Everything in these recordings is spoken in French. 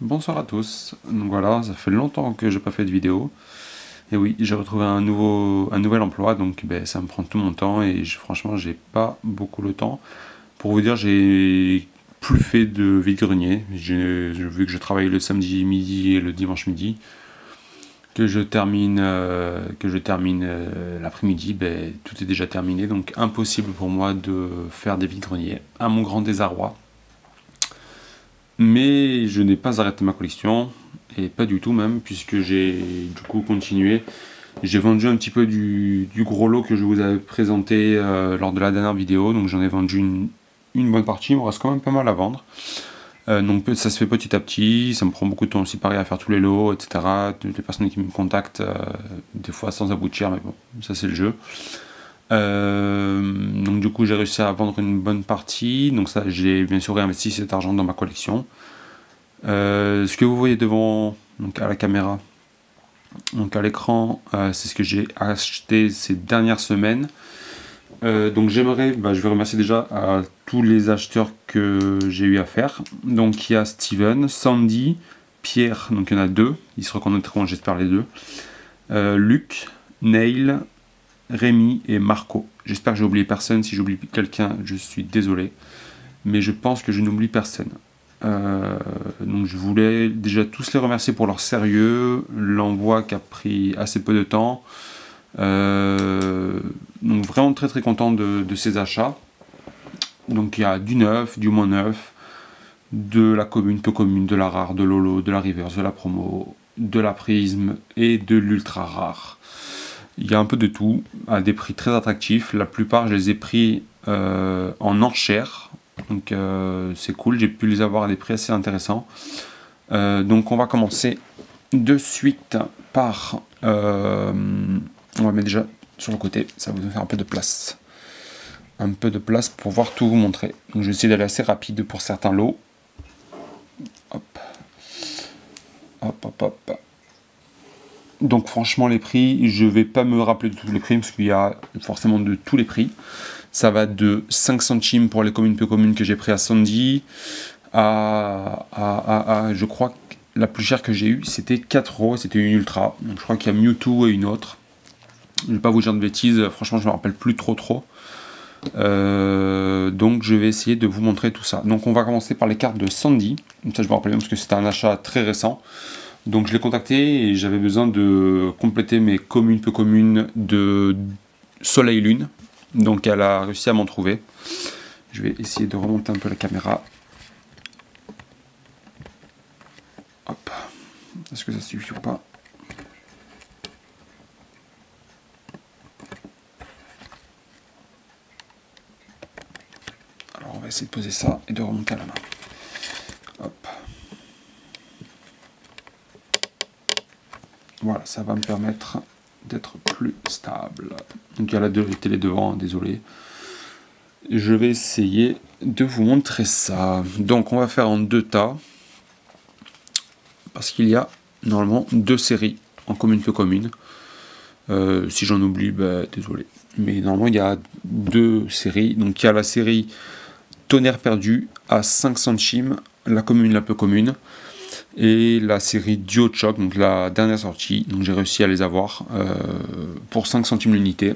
Bonsoir à tous, donc voilà, ça fait longtemps que j'ai pas fait de vidéo, et oui, j'ai retrouvé un nouvel emploi, donc ben, ça me prend tout mon temps, et franchement, j'ai pas beaucoup le temps. Pour vous dire, j'ai plus fait de vide-grenier, vu que je travaille le samedi midi et le dimanche midi, que je termine l'après-midi, ben, tout est déjà terminé, donc impossible pour moi de faire des vide-greniers, à mon grand désarroi. Mais je n'ai pas arrêté ma collection, et pas du tout même, puisque j'ai du coup continué. J'ai vendu un petit peu du gros lot que je vous avais présenté lors de la dernière vidéo, donc j'en ai vendu une bonne partie, il me reste quand même pas mal à vendre. Donc ça se fait petit à petit, ça me prend beaucoup de temps aussi pareil à faire tous les lots, etc. Toutes les personnes qui me contactent, des fois sans aboutir, mais bon, ça c'est le jeu. Donc du coup j'ai réussi à vendre une bonne partie, donc ça j'ai bien sûr réinvesti cet argent dans ma collection. Ce que vous voyez devant, donc à la caméra, donc à l'écran, c'est ce que j'ai acheté ces dernières semaines. Donc j'aimerais, je vais remercier déjà à tous les acheteurs que j'ai eu à faire. Donc il y a Steven, Sandy, Pierre, donc il y en a deux, ils se reconnaîtront j'espère les deux. Luc, Neil, Rémi et Marco. J'espère que j'ai oublié personne, si j'oublie quelqu'un je suis désolé. Mais je pense que je n'oublie personne. Donc je voulais déjà tous les remercier pour leur sérieux, l'envoi qui a pris assez peu de temps. Donc vraiment très content de ces achats. Donc il y a du neuf, du moins neuf, de la commune, peu commune, de la rare, de l'holo, de la reverse, de la promo, de la prisme et de l'ultra rare. Il y a un peu de tout, à des prix très attractifs. La plupart je les ai pris en enchères. Donc c'est cool, j'ai pu les avoir à des prix assez intéressants. Donc on va commencer de suite par... on va mettre déjà sur le côté, ça va nous faire un peu de place. Un peu de place pour voir tout vous montrer. Donc je vais essayer d'aller assez rapide pour certains lots. Hop. Hop, hop, hop. Donc franchement les prix, je vais pas me rappeler de tous les prix parce qu'il y a forcément de tous les prix. Ça va de 5 centimes pour les communes peu communes que j'ai pris à Sandy je crois que la plus chère que j'ai eue c'était 4 euros, c'était une ultra. Donc je crois qu'il y a Mewtwo et une autre. Je vais pas vous dire de bêtises, franchement je me rappelle plus trop. Donc je vais essayer de vous montrer tout ça. Donc on va commencer par les cartes de Sandy. Ça je me rappelle bien parce que c'était un achat très récent. Donc je l'ai contacté et j'avais besoin de compléter mes communes peu communes de Soleil Lune. Donc elle a réussi à m'en trouver. Je vais essayer de remonter un peu la caméra. Hop. Est-ce que ça suffit ou pas? Alors on va essayer de poser ça et de remonter à la main. Hop. Voilà, ça va me permettre d'être plus stable. Donc il y a la télé devant, désolé. Je vais essayer de vous montrer ça. Donc on va faire en deux tas. Parce qu'il y a normalement deux séries en commune peu commune. Si j'en oublie, désolé. Mais normalement il y a deux séries. Donc il y a la série Tonnerre perdu à 5 centimes, la commune la peu commune. Et la série Duo Choc, donc la dernière sortie, donc j'ai réussi à les avoir pour 5 centimes l'unité.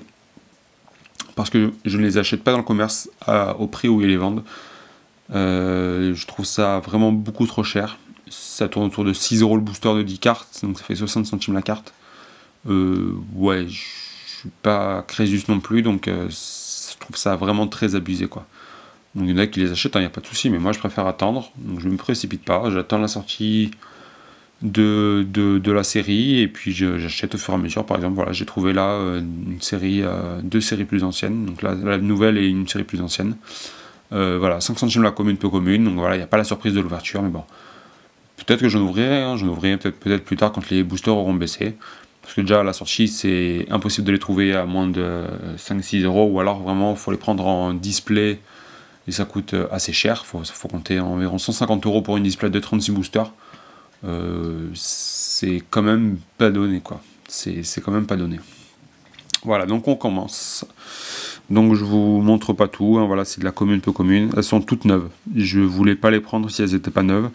Parce que je ne les achète pas dans le commerce au prix où ils les vendent. Je trouve ça vraiment beaucoup trop cher. Ça tourne autour de 6 euros le booster de 10 cartes, donc ça fait 60 centimes la carte. Ouais, je suis pas Crésus non plus, donc je trouve ça vraiment très abusé quoi. Donc il y en a qui les achètent, il n'y a pas de souci, mais moi je préfère attendre, donc je ne me précipite pas, j'attends la sortie de la série, et puis j'achète au fur et à mesure. Par exemple, voilà, j'ai trouvé là une série, deux séries plus anciennes, donc la nouvelle et une série plus ancienne. Voilà, 5 centimes la commune peu commune, donc voilà, il n'y a pas la surprise de l'ouverture, mais bon. Peut-être que j'en ouvrirai, hein, peut-être plus tard quand les boosters auront baissé. Parce que déjà à la sortie c'est impossible de les trouver à moins de 5-6 euros, ou alors vraiment il faut les prendre en display et ça coûte assez cher. Faut compter environ 150 euros pour une display de 36 boosters. C'est quand même pas donné quoi. C'est quand même pas donné. Voilà, donc on commence. Donc je vous montre pas tout, hein, voilà, c'est de la commune peu commune. Elles sont toutes neuves. Je voulais pas les prendre si elles étaient pas neuves.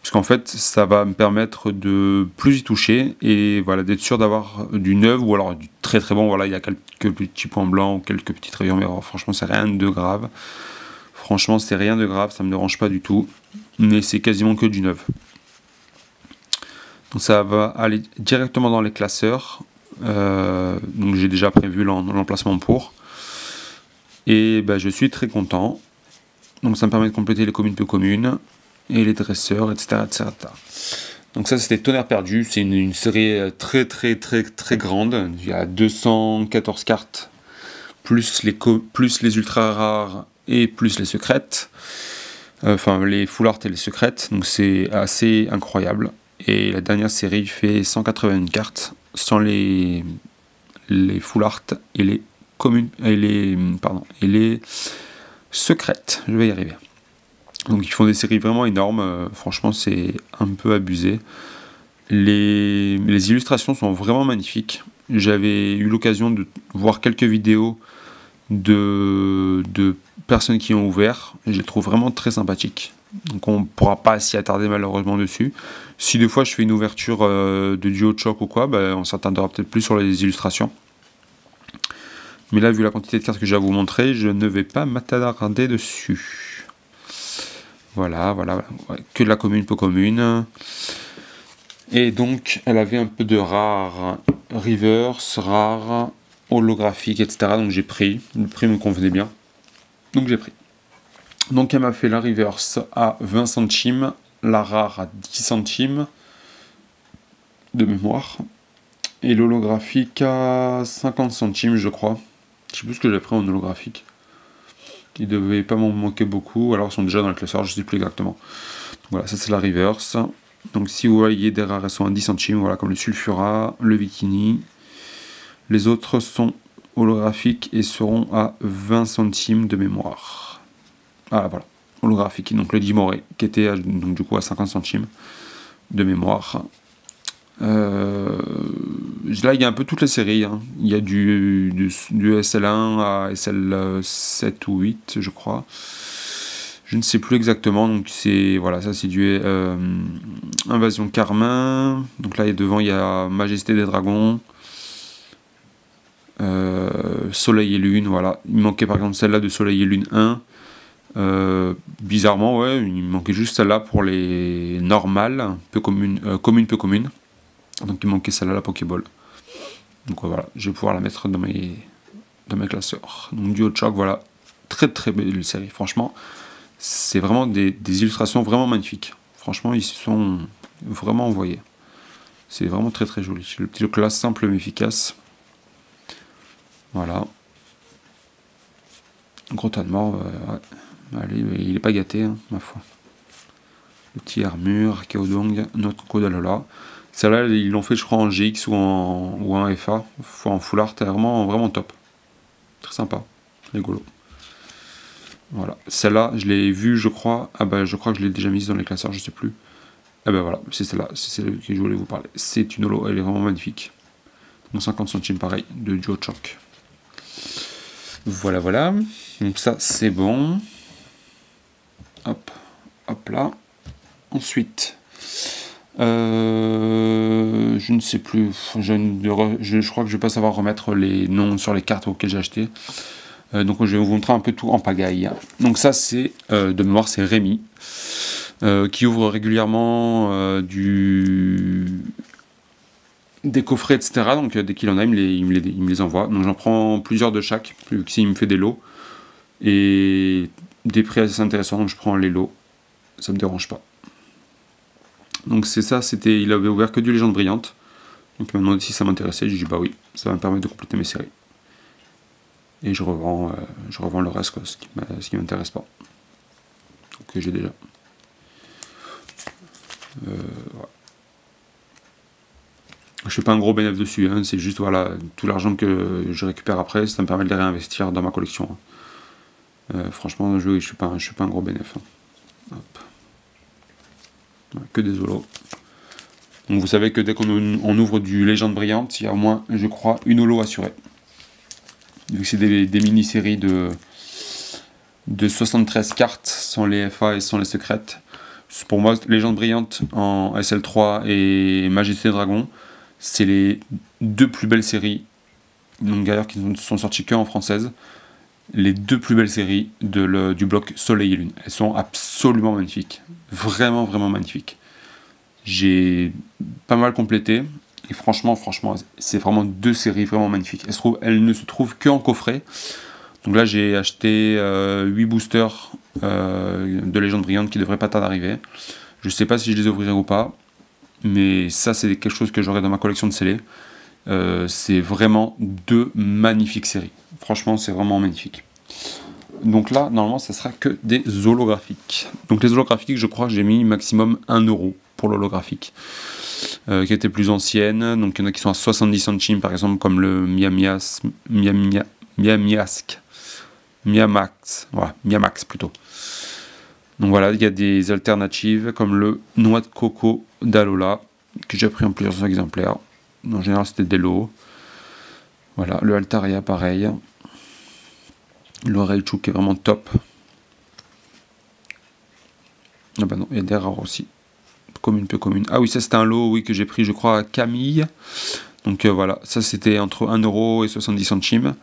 Parce qu'en fait, ça va me permettre de plus y toucher et voilà, d'être sûr d'avoir du neuf ou alors du très très bon. Voilà, il y a quelques petits points blancs ou quelques petites rayures, mais alors, franchement, c'est rien de grave. Franchement, c'est rien de grave, ça me dérange pas du tout. Mais c'est quasiment que du neuf. Donc ça va aller directement dans les classeurs. Donc j'ai déjà prévu l'emplacement pour. Et ben, je suis très content. Donc ça me permet de compléter les communes peu communes et les dresseurs, etc. etc. Donc ça c'était Tonnerre perdu, c'est une série très très très très grande. Il y a 214 cartes, plus les ultra rares et plus les secrètes. Enfin les full art et les secrètes, donc c'est assez incroyable. Et la dernière série fait 181 cartes, sans les full art et les communes et les secrètes. Je vais y arriver. Donc ils font des séries vraiment énormes, franchement c'est un peu abusé. Les illustrations sont vraiment magnifiques. J'avais eu l'occasion de voir quelques vidéos de personnes qui ont ouvert, et je les trouve vraiment très sympathiques. Donc on ne pourra pas s'y attarder malheureusement dessus. Si des fois je fais une ouverture de duo de choc ou quoi, ben, on s'attardera peut-être plus sur les illustrations. Mais là, vu la quantité de cartes que j'ai à vous montrer, je ne vais pas m'attarder dessus. Voilà, que de la commune peu commune. Et donc, elle avait un peu de rare, reverse, rare, holographique, etc. Donc j'ai pris, le prix me convenait bien. Donc j'ai pris. Donc elle m'a fait la reverse à 20 centimes, la rare à 10 centimes de mémoire. Et l'holographique à 50 centimes, je crois. Je sais plus ce que j'ai pris en holographique. Il devait pas m'en manquer beaucoup, alors ils sont déjà dans le classeur, je sais plus exactement. Donc voilà, ça c'est la reverse. Donc si vous voyez des rares, elles sont à 10 centimes, voilà, comme le Sulfura, le Bikini. Les autres sont holographiques et seront à 20 centimes de mémoire. Ah voilà, holographique. Donc le Dimoré, qui était donc, du coup à 50 centimes de mémoire. Là il y a un peu toutes les séries, hein. Il y a du SL1 à SL7 ou 8 je crois, je ne sais plus exactement. Donc c'est voilà, ça c'est du Invasion Carmin. Donc là devant il y a Majesté des Dragons, Soleil et Lune. Voilà, il me manquait par exemple celle-là de Soleil et Lune 1. Bizarrement ouais, il me manquait juste celle-là pour les normales peu communes, peu communes. Donc il me manquait celle-là, la Pokéball. Donc voilà, je vais pouvoir la mettre dans mes classeurs. Donc duo de choc, voilà, très très belle série. Franchement, c'est vraiment des illustrations vraiment magnifiques. Franchement, ils se sont vraiment envoyés. C'est vraiment très très joli. Le petit classe simple mais efficace. Voilà. Gros tas de mort, ouais. Allez, il est pas gâté, hein, ma foi. Le petit armure, Kaodong, notre Kodalola. Celle-là, ils l'ont fait, je crois, en GX ou en FA, en full art, vraiment, vraiment top. Très sympa, rigolo. Voilà, celle-là, je l'ai vue, je crois. Ah bah, je crois que je l'ai déjà mise dans les classeurs, je sais plus. Ah bah voilà, c'est celle-là, c'est celle que je voulais vous parler. C'est une holo, elle est vraiment magnifique. Donc 50 centimes, pareil, de Duo Choc. Voilà, voilà. Donc ça, c'est bon. Hop, hop là. Ensuite. Je ne sais plus, je crois que je vais pas savoir remettre les noms sur les cartes auxquelles j'ai acheté. Donc je vais vous montrer un peu tout en pagaille. Donc ça c'est, de mémoire, c'est Rémi, qui ouvre régulièrement des coffrets, etc. Donc dès qu'il en a, il me les envoie. Donc j'en prends plusieurs de chaque, s'il me fait des lots. Et des prix assez intéressants, donc je prends les lots. Ça me dérange pas. Donc c'est ça, il avait ouvert que du Légende Brillante. Donc il m'a demandé si ça m'intéressait, j'ai dit bah oui, ça va me permettre de compléter mes séries. Et je revends le reste, quoi, ce qui m'intéresse pas. Donc j'ai déjà. Ouais. Je fais pas un gros bénéfice dessus, hein, c'est juste voilà, tout l'argent que je récupère après, ça me permet de les réinvestir dans ma collection. Franchement, je suis pas un gros bénéfice. Hein. Hop. Que des holos. Donc vous savez que dès qu'on ouvre du Légende Brillante, il y a au moins, je crois, une holo assurée. Vu que c'est des mini-séries de 73 cartes, sans les FA et sans les secrètes. Pour moi, Légende brillante en SL3 et Majesté Dragon, c'est les deux plus belles séries, donc d'ailleurs qui ne sont sorties qu'en française, les deux plus belles séries du bloc Soleil et Lune. Elles sont absolument magnifiques, vraiment magnifiques. J'ai pas mal complété, et franchement, c'est vraiment deux séries vraiment magnifiques. Elles ne se trouvent qu'en coffret. Donc là, j'ai acheté 8 boosters de Légende brillante qui devraient pas tarder d'arriver. Je sais pas si je les ouvrirai ou pas, mais ça, c'est quelque chose que j'aurai dans ma collection de scellés. C'est vraiment deux magnifiques séries. Franchement, c'est vraiment magnifique. Donc là, normalement, ça sera que des holographiques. Donc les holographiques, je crois que j'ai mis maximum 1 euro pour l'holographique, qui était plus ancienne. Donc il y en a qui sont à 70 centimes, par exemple, comme le Miamax plutôt. Donc voilà, il y a des alternatives comme le Noix de Coco d'Alola, que j'ai pris en plusieurs exemplaires. En général, c'était des lots. Voilà, le Altaria, pareil. Le Raichu qui est vraiment top. Ah bah non, il y a des rares aussi. Commune, peu commune. Ah oui, ça c'était un lot, oui, que j'ai pris, je crois, à Camille. Donc voilà, ça c'était entre 1 euro et 70 centimes.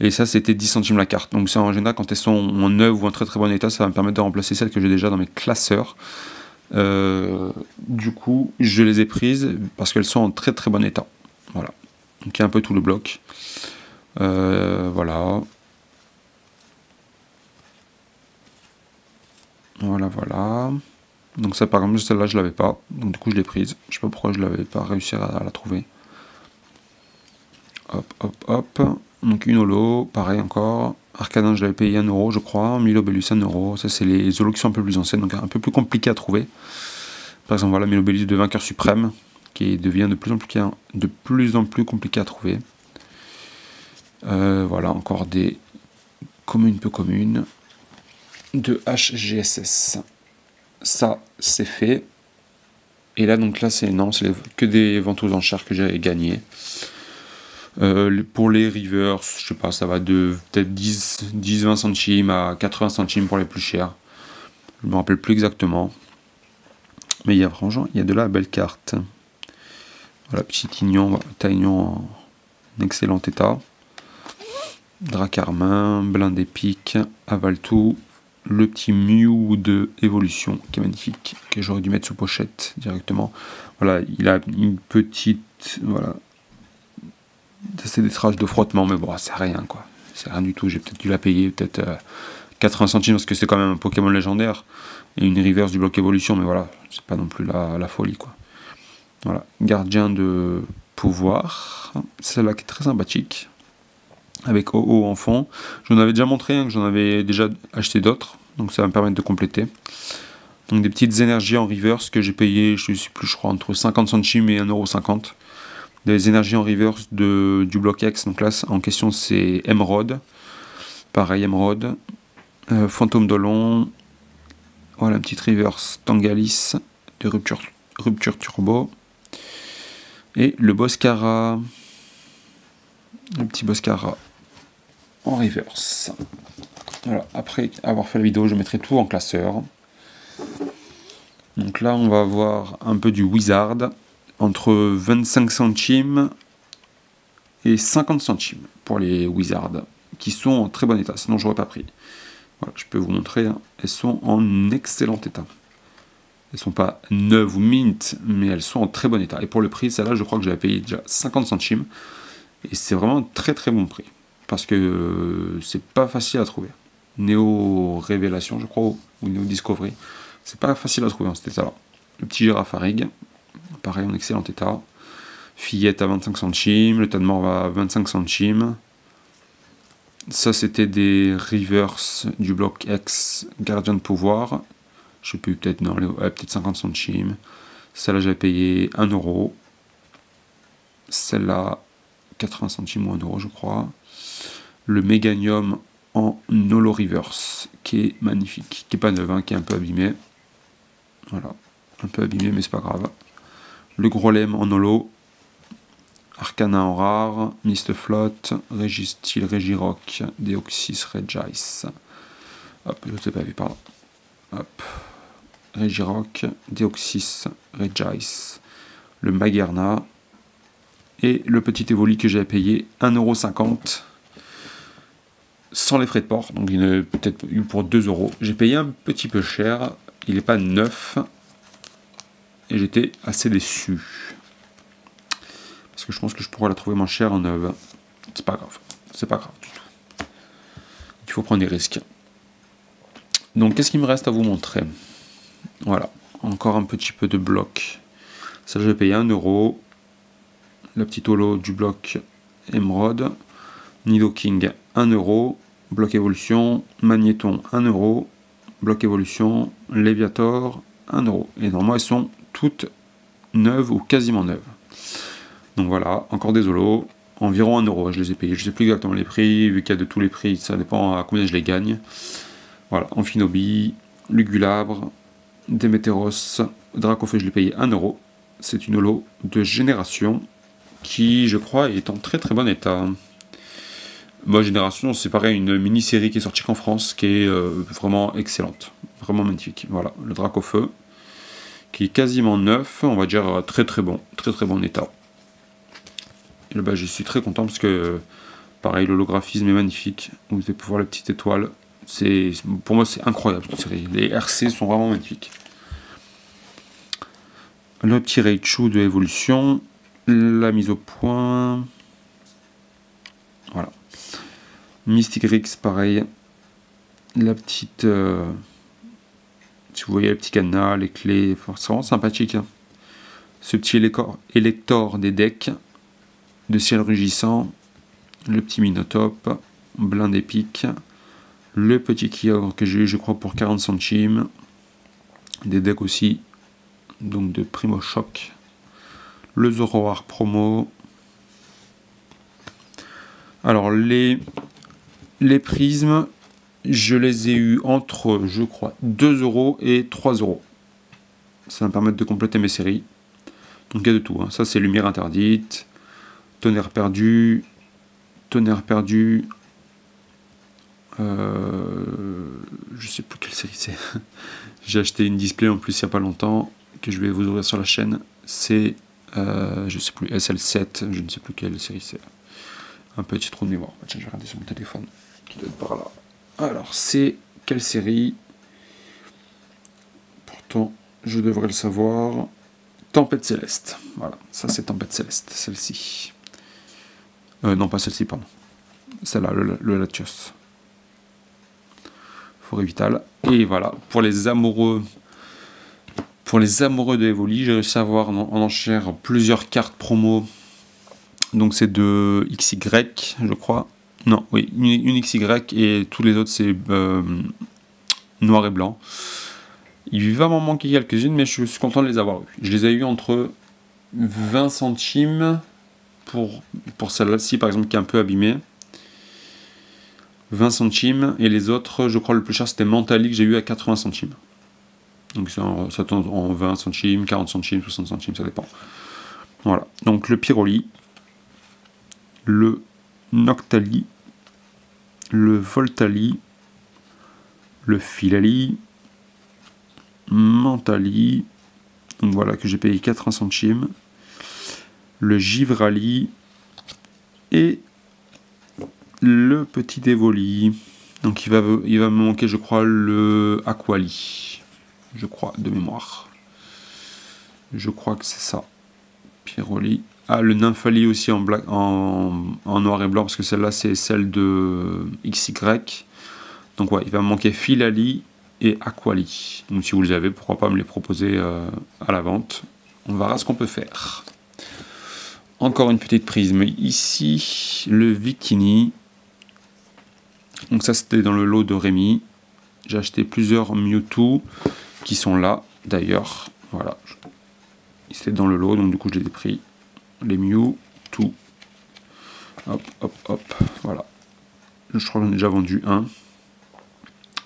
Et ça c'était 10 centimes la carte. Donc ça en général, quand elles sont en neuve ou en très bon état, ça va me permettre de remplacer celles que j'ai déjà dans mes classeurs. Du coup, je les ai prises parce qu'elles sont en très bon état. Voilà. Donc il y a un peu tout le bloc. Voilà. Voilà. Donc ça par exemple, celle-là je l'avais pas. Donc du coup je l'ai prise. Je sais pas pourquoi je l'avais pas réussi à la trouver. Hop. Donc une holo, pareil encore. Arcanin, je l'avais payé 1 euro, je crois. Milobellus, 1 euro. Ça, c'est les holos qui sont un peu plus anciennes, donc un peu plus compliqué à trouver. Par exemple, voilà, Milobellus de Vainqueur Suprême, qui devient de plus en plus compliqué à trouver. Voilà, encore des communes peu communes. De HGSS. Ça, c'est fait. Et là, donc là, c'est que des ventes aux enchères que j'ai gagnées. Pour les rivers, je sais pas, ça va de peut-être 10-20 centimes à 80 centimes pour les plus chers. Je me rappelle plus exactement. Mais il y a de la belle carte. Voilà, petit Taignon en excellent état. Dracarmin, Blindé Pique, Avaltou, le petit Mew de Évolution qui est magnifique, que j'aurais dû mettre sous pochette directement. Voilà, il a une petite. Voilà. C'est des traces de frottement, mais bon, c'est rien quoi. C'est rien du tout. J'ai peut-être dû la payer, peut-être 80 centimes parce que c'est quand même un Pokémon légendaire et une reverse du bloc évolution, mais voilà, c'est pas non plus la folie quoi. Voilà, Gardien de pouvoir, celle-là qui est très sympathique, avec OO en fond. Je vous en avais déjà montré, que j'en avais déjà acheté d'autres, donc ça va me permettre de compléter. Donc des petites énergies en reverse que j'ai payé, je sais plus, je crois entre 50 centimes et 1,50 €. Des énergies en reverse du bloc X, donc là en question c'est Emerald, pareil Emerald, Fantôme Dolon, voilà une petite reverse Tangalis de rupture turbo, et le Boscara, le petit Boscara en reverse. Voilà, après avoir fait la vidéo, je mettrai tout en classeur. Donc là on va avoir un peu du Wizard, entre 25 centimes et 50 centimes pour les Wizards, qui sont en très bon état, sinon je n'aurais pas pris. Voilà, je peux vous montrer, hein. Elles sont en excellent état. Elles ne sont pas neuves ou mint, mais elles sont en très bon état. Et pour le prix, celle-là, je crois que j'avais payé déjà 50 centimes. Et c'est vraiment un très bon prix. Parce que c'est pas facile à trouver. Néo Révélation, je crois, ou Néo Discovery. C'est pas facile à trouver en cet état-là. Le petit Girafarig, pareil en excellent état. Fillette à 25 centimes, le tas de mort va à 25 centimes. Ça c'était des reverse du bloc X Gardien de pouvoir. Je sais plus, peut-être non, peut-être 50 centimes. Celle-là j'avais payé 1 euro. Celle-là 80 centimes ou 1 euro je crois. Le Méganium en holo reverse qui est magnifique, qui est pas neuf, hein, qui est un peu abîmé. Voilà, un peu abîmé mais c'est pas grave. Le Grolem en holo, Arcana en rare, Mistflot, Registyle, Regirock, Deoxys, Regice. Hop, je ne sais pas vu par là. Hop. Regirock, Deoxys, Regice, le Magerna et le petit Evoli que j'avais payé 1,50 € sans les frais de port, donc il est peut-être eu pour 2 €. J'ai payé un petit peu cher, il n'est pas neuf et j'étais assez déçu parce que je pense que je pourrais la trouver moins chère en neuve. C'est pas grave du tout. Il faut prendre des risques. Donc qu'est-ce qu'il me reste à vous montrer? Voilà, encore un petit peu de bloc. Ça, je vais payer 1 €. La petite holo du bloc Emerald. Nidoking 1 €. Bloc évolution. Magnéton 1 €. Bloc évolution. Léviator 1 €. Et normalement, elles sont toutes neuves ou quasiment neuves. Donc voilà, encore des holos. Environ 1 €. Je les ai payés. Je ne sais plus exactement les prix. Vu qu'il y a de tous les prix, ça dépend à combien je les gagne. Voilà, Amphinobi, Lugulabre, Démétéros, Dracofeu, je l'ai payé 1 €. C'est une holo de génération qui, je crois, est en très très bon état. Moi, génération, c'est pareil, une mini-série qui est sortie qu'en France, qui est vraiment excellente, vraiment magnifique. Voilà, le Dracofeu, qui est quasiment neuf, on va dire très très bon état. Et là, je suis très content parce que, pareil, l'holographisme est magnifique. Vous allez pouvoir voir la petite étoile. Pour moi, c'est incroyable cette série. Les RC sont vraiment magnifiques. Le petit Raichu de évolution, la mise au point, voilà. Mystic Rix, pareil. La petite, si vous voyez le petit cadenas, les clés, c'est vraiment sympathique. Hein. Ce petit élector des decks, de ciel rugissant, le petit Minotope, blind épique, le petit Kyogre que j'ai eu, je crois, pour 40 centimes, des decks aussi. Donc de Primo Choc, le Zoroark promo. Alors les prismes, je les ai eu entre, je crois, 2 € et 3 €. Ça va me permettre de compléter mes séries. Donc il y a de tout. Hein. Ça c'est Lumière Interdite, Tonnerre Perdu, je sais plus quelle série c'est. J'ai acheté une display en plus il n'y a pas longtemps, que je vais vous ouvrir sur la chaîne, c'est, je sais plus, SL7, je ne sais plus quelle série c'est. Un petit trou de mémoire. Tiens, je vais regarder sur mon téléphone, qui doit être par là. Alors, c'est quelle série? Pourtant, je devrais le savoir. Tempête Céleste. Voilà, ça c'est Tempête Céleste, celle-ci. Non, pas celle-ci, pardon. Celle-là, le Latios. Forêt Vitale. Et voilà, pour les amoureux de Evoli, j'ai réussi à avoir en enchère plusieurs cartes promo. Donc c'est de XY, je crois. Non, oui, une XY et tous les autres c'est noir et blanc. Il va m'en manquer quelques-unes, mais je suis content de les avoir eues. Je les ai eues entre 20 centimes pour celle-ci, par exemple, qui est un peu abîmée. 20 centimes, et les autres, je crois le plus cher c'était Mentali que j'ai eu à 80 centimes. Donc ça tourne en 20 centimes, 40 centimes, 60 centimes, ça dépend. Voilà, donc le Pyroli, le Noctali, le Voltali, le Filali, Mentali, donc voilà que j'ai payé 80 centimes, le Givrali et le petit Evoli. Donc il va me manquer, je crois, le Aquali. Je crois, de mémoire. Je crois que c'est ça. Pyroli. Ah, le Nymphali aussi en noir et blanc, parce que celle-là, c'est celle de XY. Donc ouais, il va me manquer Filali et Aquali. Donc si vous les avez, pourquoi pas me les proposer à la vente. On verra ce qu'on peut faire. Encore une petite prisme. Ici, le Victini. Donc ça, c'était dans le lot de Rémi. J'ai acheté plusieurs Mewtwo qui sont là, d'ailleurs. Voilà. C'était dans le lot, donc du coup, je les ai pris. Les Mewtwo. Hop, hop, hop. Voilà. Je crois que j'en ai déjà vendu un.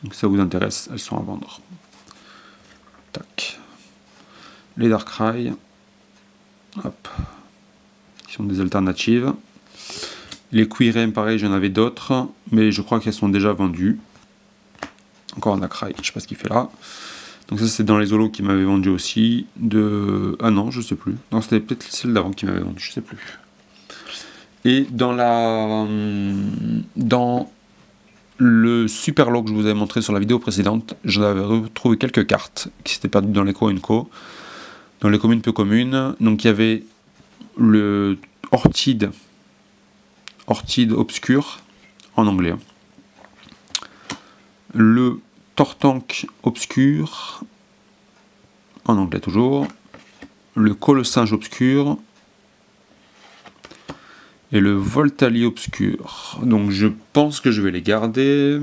Donc si ça vous intéresse, elles sont à vendre. Tac. Les Darkrai. Hop. Qui sont des alternatives. Les Quirem, pareil, j'en avais d'autres, mais je crois qu'elles sont déjà vendues. Encore un Darkrai, je sais pas ce qu'il fait là. Donc ça c'est dans les holos qui m'avaient vendu aussi. Ah non, je sais plus. Non, c'était peut-être celle d'avant qui m'avait vendu, je sais plus. Et dans le super lot que je vous avais montré sur la vidéo précédente, j'en avais retrouvé quelques cartes qui s'étaient perdues dans les co, dans les communes peu communes. Donc il y avait le Orchid obscur en anglais, le Tortank obscur en anglais toujours, le Colossinge obscur et le Voltali obscur. Donc je pense que je vais les garder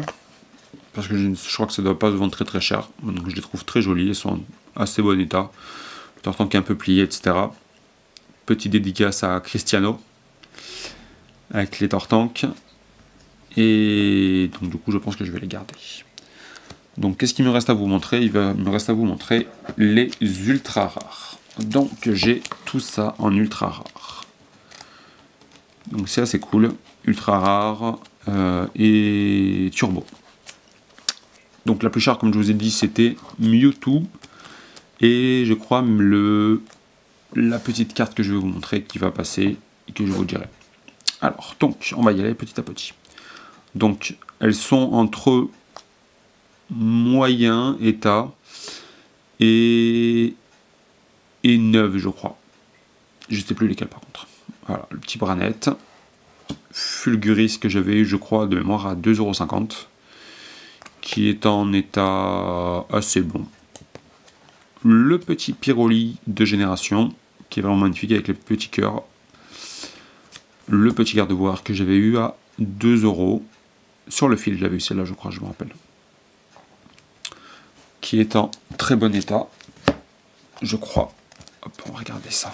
parce que je crois que ça ne doit pas se vendre très très cher. Donc je les trouve très jolis, ils sont en assez bon état. Le Tortank est un peu plié, etc. Petit dédicace à Cristiano avec les Tortank. Et donc du coup je pense que je vais les garder. Donc qu'est-ce qu'il me reste à vous montrer? Il me reste à vous montrer les ultra rares. Donc j'ai tout ça en ultra rare. Donc c'est assez cool, ultra rare et turbo. Donc la plus chère, comme je vous ai dit, c'était Mewtwo. Et je crois la petite carte que je vais vous montrer qui va passer et que je vous dirai. Alors, donc, on va y aller petit à petit. Donc, elles sont entre moyen état et neuve, je crois. Je ne sais plus lesquelles par contre. Voilà, le petit Branette. Fulguris que j'avais eu, je crois, de mémoire à 2,50 €. Qui est en état assez bon. Le petit Pyroli de génération, qui est vraiment magnifique avec les petits cœurs. Le petit garde-boire que j'avais eu à 2 €. Sur le fil, j'avais eu celle-là, je crois, je me rappelle. Qui est en très bon état, je crois. Hop, on va regarder ça.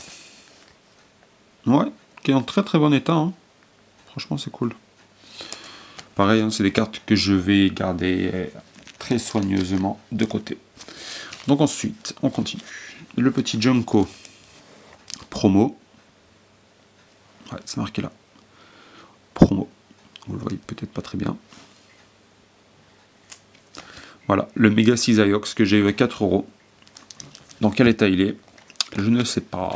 Ouais, qui est en très très bon état. Hein. Franchement, c'est cool. Pareil, hein, c'est des cartes que je vais garder très soigneusement de côté. Donc ensuite, on continue. Le petit Junko promo. Ouais, c'est marqué là. Promo. Vous le voyez peut-être pas très bien. Voilà, le Mega Cisaiox que j'ai eu à 4 €. Dans quel état il est? Je ne sais pas.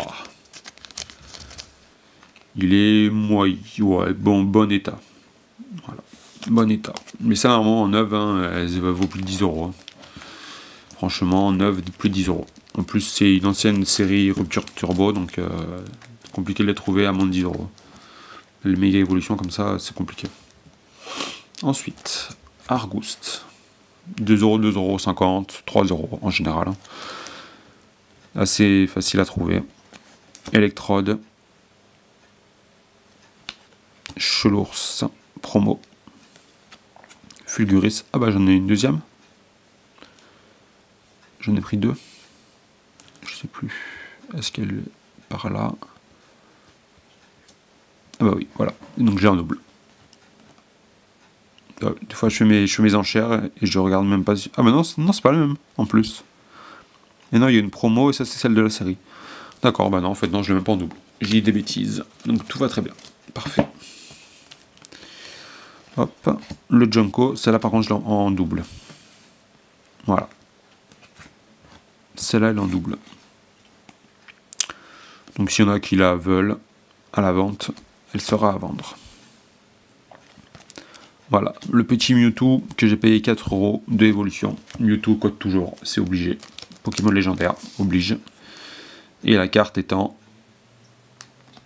Il est moyen, ouais, bon état. Voilà, bon état. Mais ça, normalement, en neuf, hein, elle vaut plus de 10 €. Hein. Franchement, en neuf, plus de 10 €. En plus, c'est une ancienne série Rupture Turbo, donc c'est compliqué de les trouver à moins de 10 €. Les méga évolutions comme ça, c'est compliqué. Ensuite, Argoost. 2 €, 2,50 €, 3 € en général. Hein. Assez facile à trouver. Electrode. Chelours promo. Fulguris. Ah bah j'en ai une deuxième. J'en ai pris 2. Je sais plus. Est-ce qu'elle est par là? Ah bah oui, voilà. Donc j'ai un double. Des fois je fais mes enchères et je regarde même pas. Ah bah non, c'est pas le même en plus. Et non, il y a une promo et ça c'est celle de la série. D'accord, bah non, en fait non, je l'ai même pas en double. J'ai dit des bêtises. Donc tout va très bien. Parfait. Hop, le Junko, celle-là par contre je l'ai en double. Voilà. Celle-là elle est en double. Donc s'il y en a qui la veulent à la vente, elle sera à vendre. Voilà, le petit Mewtwo que j'ai payé 4 € de évolution. Mewtwo code toujours, c'est obligé. Pokémon légendaire, oblige. Et la carte est en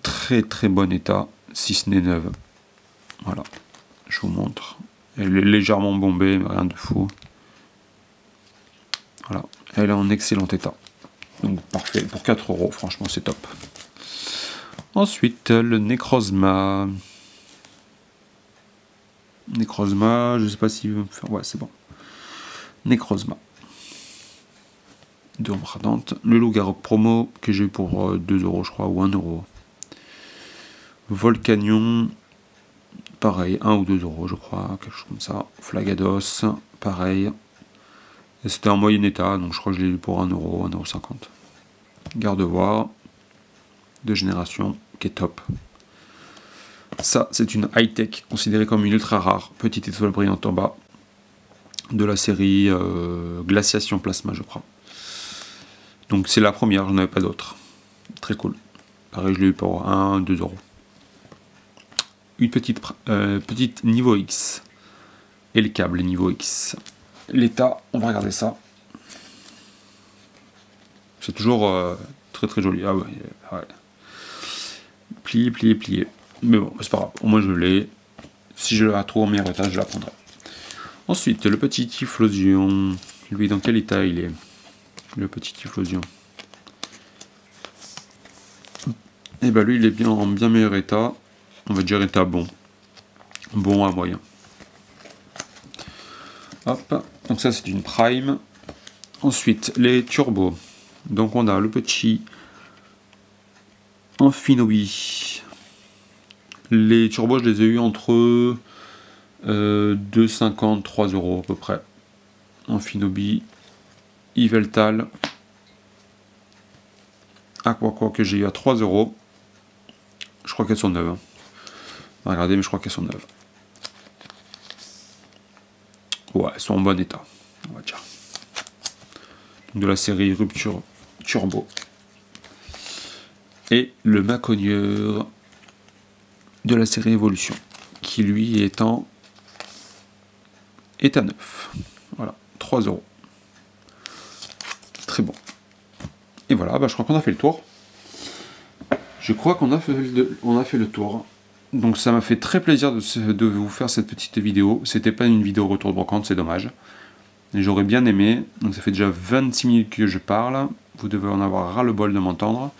très très bon état, si ce n'est neuve. Voilà, je vous montre. Elle est légèrement bombée, mais rien de fou. Voilà, elle est en excellent état. Donc parfait, pour 4 €, franchement c'est top. Ensuite, le Necrozma. Necrozma, je sais pas s'il veut me faire... Ouais, c'est bon. Necrozma. De ombre ardente. Le loup-garou promo que j'ai eu pour 2 €, je crois, ou 1 €. Volcanion, pareil, 1 ou 2 € je crois, quelque chose comme ça. Flagados, pareil. Et c'était en moyen état, donc je crois que je l'ai eu pour 1 €, 1,50 €. Garde-voix de génération qui est top. Ça, c'est une high-tech considérée comme une ultra rare, petite étoile brillante en bas, de la série Glaciation Plasma, je crois. Donc c'est la première, j'en avais pas d'autres. Très cool. Pareil, je l'ai eu pour 1, 2 euros. Une petite niveau X. Et le câble niveau X. L'état, on va regarder ça. C'est toujours très très joli. Ah ouais, ouais. Plié, plié, plié. Mais bon, c'est pas grave. Au moins je l'ai. Si je la trouve en meilleur état, je la prendrai. Ensuite, le petit Typhlosion. Lui, dans quel état il est? Le petit Typhlosion. Et bah lui, il est bien en bien meilleur état. On va dire état bon. Bon à moyen. Hop. Donc ça, c'est une prime. Ensuite, les turbos. Donc on a le petit Amphinobi. Les turbos, je les ai eu entre 2,50, 3 euros à peu près. Amphinobi, Yveltal, Aquaqua que j'ai eu à 3 euros. Je crois qu'elles sont neuves. Hein. On va regarder, mais je crois qu'elles sont neuves. Ouais, elles sont en bon état, on va dire. De la série Rupture Turbo. Et le Macogneur de la série Evolution, qui lui est à neuf. Voilà, 3 euros. Très bon. Et voilà, bah, je crois qu'on a fait le tour. Je crois qu'on a fait le tour. Donc ça m'a fait très plaisir de vous faire cette petite vidéo. C'était pas une vidéo retour de brocante, c'est dommage. J'aurais bien aimé. Donc ça fait déjà 26 minutes que je parle. Vous devez en avoir ras le bol de m'entendre.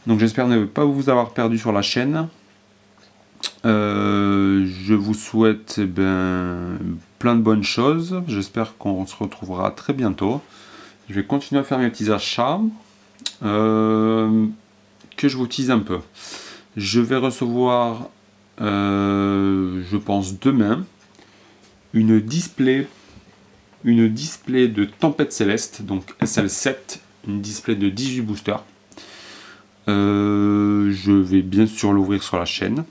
Donc j'espère ne pas vous avoir perdu sur la chaîne. Je vous souhaite plein de bonnes choses. J'espère qu'on se retrouvera très bientôt. Je vais continuer à faire mes petits achats. Que je vous tease un peu. Je vais recevoir, je pense demain, une display de Tempête Céleste, donc SL7, une display de 18 boosters. Je vais bien sûr l'ouvrir sur la chaîne.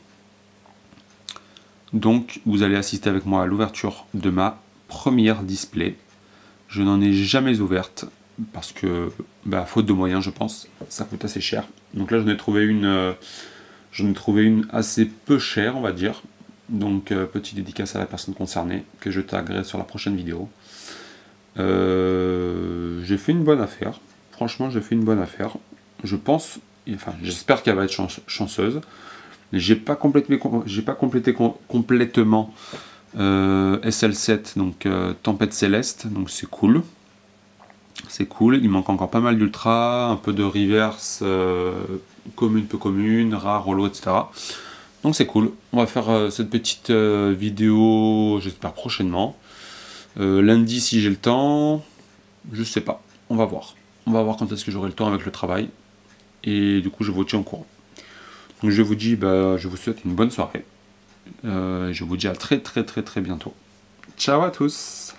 Donc vous allez assister avec moi à l'ouverture de ma première display. Je n'en ai jamais ouverte parce que, faute de moyens, je pense, ça coûte assez cher. Donc là, j'en ai trouvé une assez peu chère, on va dire. Donc petite dédicace à la personne concernée que je taguerai sur la prochaine vidéo. J'ai fait une bonne affaire. Franchement, j'ai fait une bonne affaire. Je pense, enfin, j'espère qu'elle va être chanceuse. J'ai pas complété complètement SL7, donc Tempête Céleste, donc c'est cool. C'est cool, il manque encore pas mal d'ultra, un peu de reverse, commune, peu commune, rare, holo, etc. Donc c'est cool. On va faire cette petite vidéo, j'espère prochainement. Lundi si j'ai le temps, je sais pas, on va voir. On va voir quand est-ce que j'aurai le temps avec le travail. Et du coup je vous tiens au courant. Donc je vous dis, je vous souhaite une bonne soirée. Je vous dis à très bientôt. Ciao à tous!